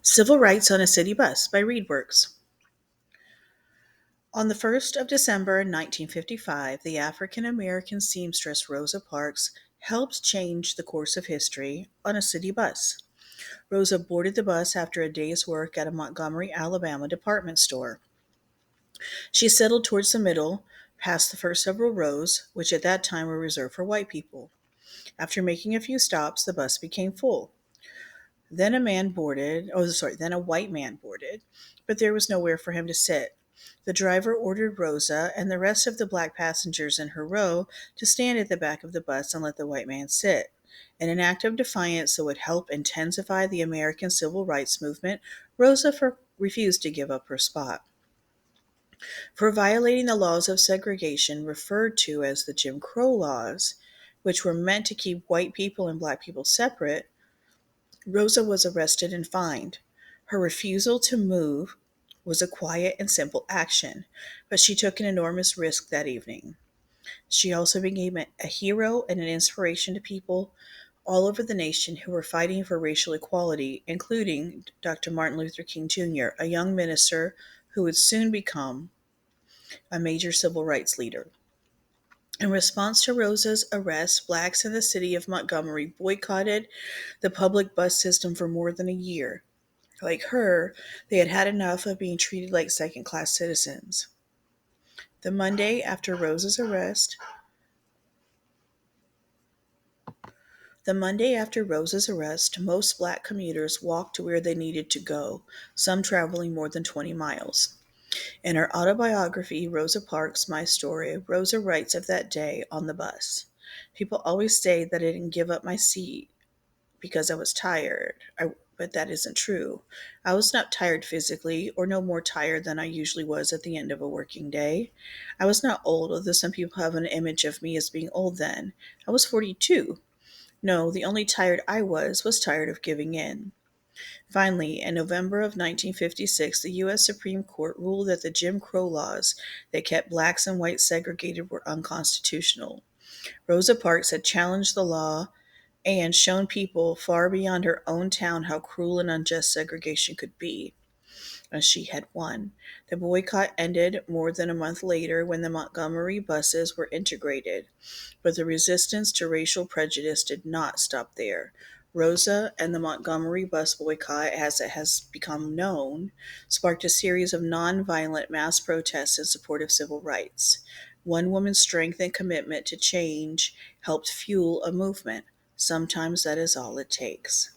Civil Rights on a City Bus by ReadWorks. On the 1st of December 1955, the African American seamstress Rosa Parks helped change the course of history on a city bus. Rosa boarded the bus after a day's work at a Montgomery, Alabama department store. She settled towards the middle, past the first several rows, which at that time were reserved for white people. After making a few stops, the bus became full. Then a white man boarded, but there was nowhere for him to sit. The driver ordered Rosa and the rest of the black passengers in her row to stand at the back of the bus and let the white man sit. In an act of defiance that would help intensify the American civil rights movement, refused to give up her spot. For violating the laws of segregation referred to as the Jim Crow laws, which were meant to keep white people and black people separate, Rosa was arrested and fined. Her refusal to move was a quiet and simple action, but she took an enormous risk that evening. She also became a hero and an inspiration to people all over the nation who were fighting for racial equality, including Dr. Martin Luther King Jr., a young minister who would soon become a major civil rights leader. In response to Rosa's arrest, blacks in the city of Montgomery boycotted the public bus system for more than a year. Like her, they had had enough of being treated like second class citizens. The Monday after Rosa's arrest, the Monday after Rosa's arrest, most black commuters walked to where they needed to go, some traveling more than 20 miles. In her autobiography, Rosa Parks' My Story, Rosa writes of that day on the bus. People always say that I didn't give up my seat because I was tired. But that isn't true. I was not tired physically, or no more tired than I usually was at the end of a working day. I was not old, although some people have an image of me as being old then. I was 42. No, the only tired I was tired of giving in. Finally, in November of 1956, the U.S. Supreme Court ruled that the Jim Crow laws that kept blacks and whites segregated were unconstitutional. Rosa Parks had challenged the law and shown people far beyond her own town how cruel and unjust segregation could be, and she had won. The boycott ended more than a month later when the Montgomery buses were integrated, but the resistance to racial prejudice did not stop there. Rosa and the Montgomery bus boycott, as it has become known, sparked a series of nonviolent mass protests in support of civil rights. One woman's strength and commitment to change helped fuel a movement. Sometimes that is all it takes.